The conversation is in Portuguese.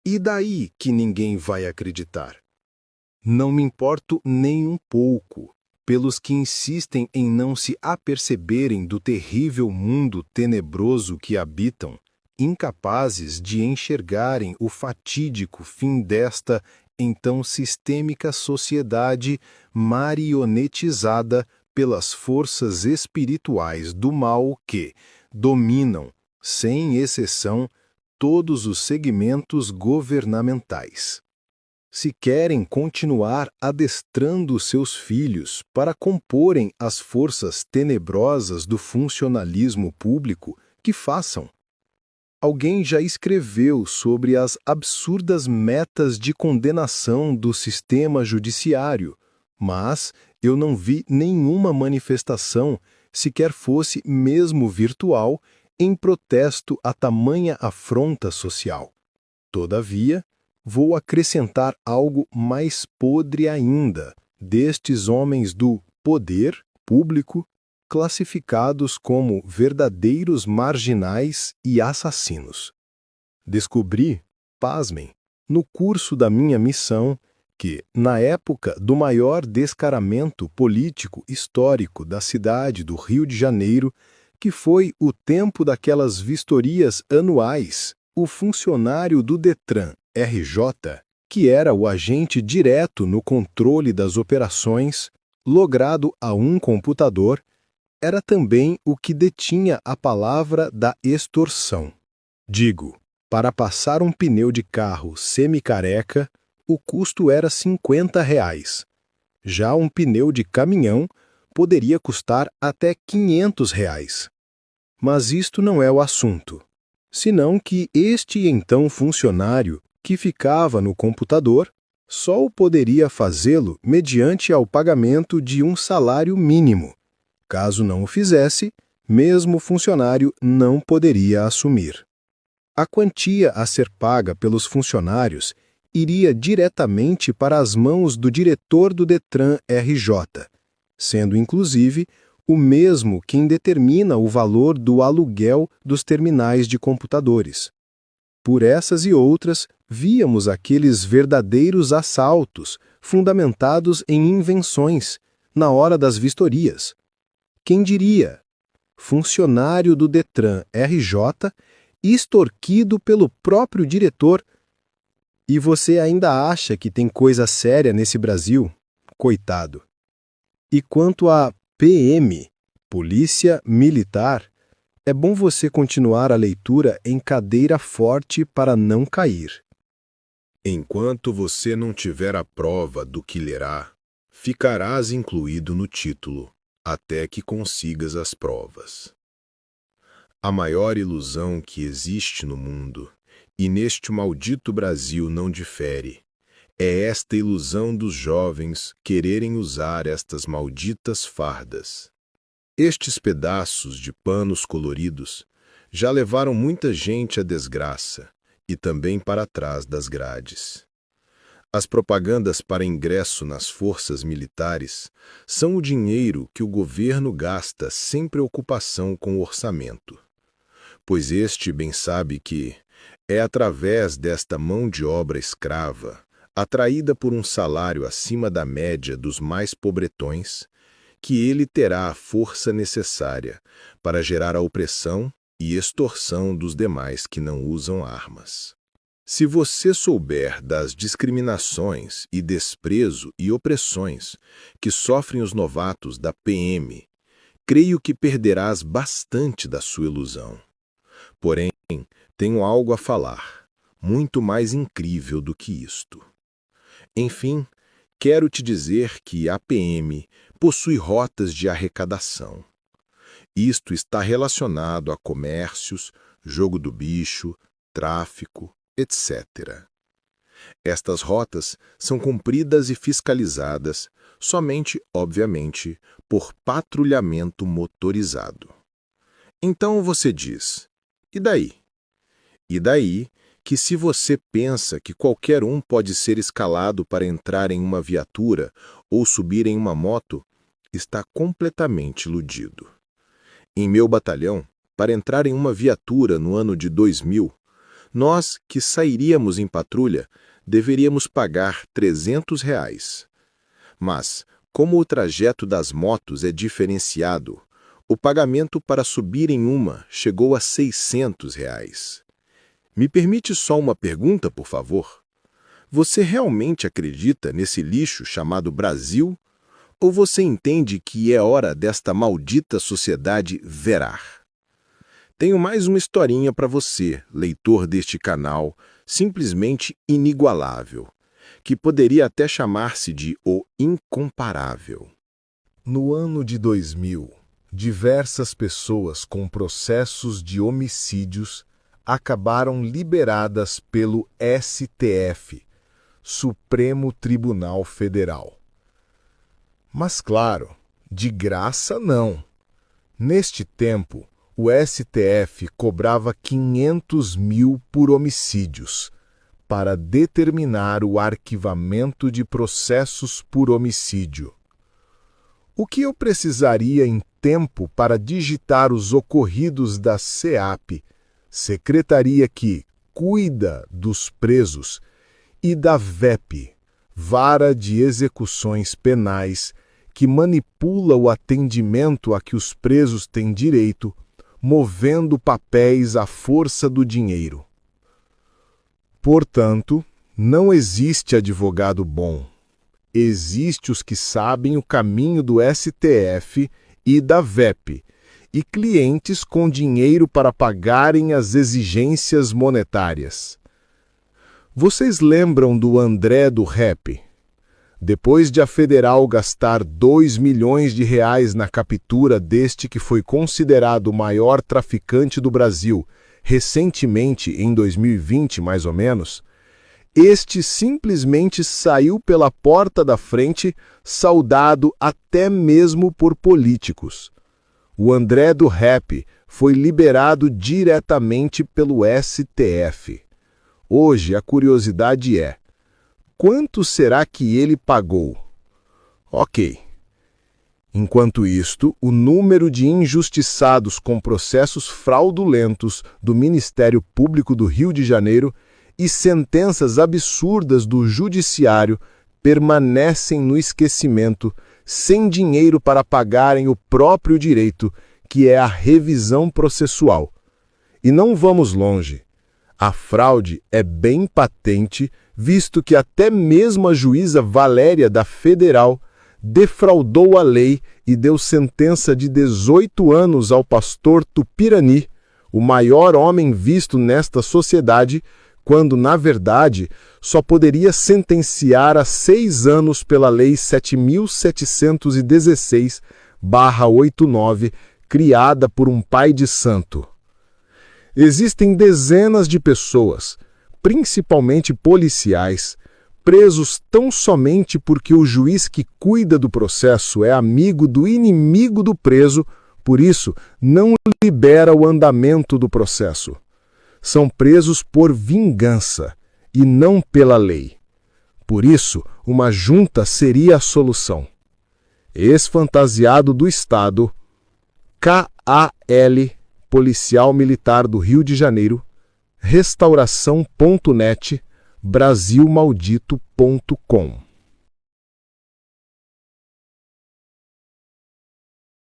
E daí que ninguém vai acreditar? Não me importo nem um pouco pelos que insistem em não se aperceberem do terrível mundo tenebroso que habitam, incapazes de enxergarem o fatídico fim desta então sistêmica sociedade marionetizada pelas forças espirituais do mal que dominam, sem exceção, todos os segmentos governamentais. Se querem continuar adestrando seus filhos para comporem as forças tenebrosas do funcionalismo público, que façam. Alguém já escreveu sobre as absurdas metas de condenação do sistema judiciário, mas eu não vi nenhuma manifestação, sequer fosse mesmo virtual, em protesto a tamanha afronta social. Todavia, vou acrescentar algo mais podre ainda destes homens do poder público, classificados como verdadeiros marginais e assassinos. Descobri, pasmem, no curso da minha missão, que, na época do maior descaramento político histórico da cidade do Rio de Janeiro, que foi o tempo daquelas vistorias anuais, o funcionário do Detran, RJ, que era o agente direto no controle das operações, logrado a um computador, era também o que detinha a palavra da extorsão. Digo, para passar um pneu de carro semi-careca, o custo era R$ 50. Já um pneu de caminhão poderia custar até R$ 500. Mas isto não é o assunto, senão que este então funcionário que ficava no computador só o poderia fazê-lo mediante ao pagamento de um salário mínimo. Caso não o fizesse, mesmo o funcionário não poderia assumir. A quantia a ser paga pelos funcionários iria diretamente para as mãos do diretor do Detran RJ, sendo inclusive o mesmo quem determina o valor do aluguel dos terminais de computadores. Por essas e outras, víamos aqueles verdadeiros assaltos, fundamentados em invenções, na hora das vistorias. Quem diria? Funcionário do Detran RJ, extorquido pelo próprio diretor. E você ainda acha que tem coisa séria nesse Brasil? Coitado. E quanto a PM, Polícia Militar, é bom você continuar a leitura em cadeira forte para não cair. Enquanto você não tiver a prova do que lerá, ficarás incluído no título, até que consigas as provas. A maior ilusão que existe no mundo, e neste maldito Brasil não difere, é esta ilusão dos jovens quererem usar estas malditas fardas. Estes pedaços de panos coloridos já levaram muita gente à desgraça e também para trás das grades. As propagandas para ingresso nas forças militares são o dinheiro que o governo gasta sem preocupação com o orçamento, pois este bem sabe que é através desta mão de obra escrava, atraída por um salário acima da média dos mais pobretões, que ele terá a força necessária para gerar a opressão e extorsão dos demais que não usam armas. Se você souber das discriminações e desprezo e opressões que sofrem os novatos da PM, creio que perderás bastante da sua ilusão. Porém, tenho algo a falar, muito mais incrível do que isto. Enfim, quero te dizer que a PM possui rotas de arrecadação. Isto está relacionado a comércios, jogo do bicho, tráfico, etc. Estas rotas são cumpridas e fiscalizadas somente, obviamente, por patrulhamento motorizado. Então você diz, e daí? E daí que se você pensa que qualquer um pode ser escalado para entrar em uma viatura ou subir em uma moto, está completamente iludido. Em meu batalhão, para entrar em uma viatura no ano de 2000, Nós, que sairíamos em patrulha, deveríamos pagar R$ 300. Mas, como o trajeto das motos é diferenciado, o pagamento para subir em uma chegou a R$ 600. Me permite só uma pergunta, por favor? Você realmente acredita nesse lixo chamado Brasil? Ou você entende que é hora desta maldita sociedade verar? Tenho mais uma historinha para você, leitor deste canal, simplesmente inigualável, que poderia até chamar-se de O Incomparável. No ano de 2000, diversas pessoas com processos de homicídios acabaram liberadas pelo STF, Supremo Tribunal Federal. Mas, claro, de graça não. Neste tempo, o STF cobrava 500 mil por homicídios, para determinar o arquivamento de processos por homicídio. O que eu precisaria em tempo para digitar os ocorridos da SEAP, secretaria que cuida dos presos, e da VEP, Vara de Execuções Penais, que manipula o atendimento a que os presos têm direito, movendo papéis à força do dinheiro. Portanto, não existe advogado bom. Existe os que sabem o caminho do STF e da VEP, e clientes com dinheiro para pagarem as exigências monetárias. Vocês lembram do André do Rap? Depois de a federal gastar R$ 2 milhões na captura deste que foi considerado o maior traficante do Brasil, recentemente, em 2020 mais ou menos, este simplesmente saiu pela porta da frente, saudado até mesmo por políticos. O André do Rap foi liberado diretamente pelo STF. Hoje a curiosidade é: quanto será que ele pagou? Ok. Enquanto isto, o número de injustiçados com processos fraudulentos do Ministério Público do Rio de Janeiro e sentenças absurdas do Judiciário permanecem no esquecimento, sem dinheiro para pagarem o próprio direito, que é a revisão processual. E não vamos longe. A fraude é bem patente, visto que até mesmo a juíza Valéria da Federal defraudou a lei e deu sentença de 18 anos ao pastor Tupirani, o maior homem visto nesta sociedade, quando, na verdade, só poderia sentenciar a 6 anos pela Lei 7.716/89, criada por um pai de santo. Existem dezenas de pessoas, principalmente policiais, presos tão somente porque o juiz que cuida do processo é amigo do inimigo do preso, por isso não libera o andamento do processo. São presos por vingança e não pela lei. Por isso, uma junta seria a solução. Ex-fantasiado do Estado, KAL, Policial Militar do Rio de Janeiro, Restauração.net, Brasilmaldito.com.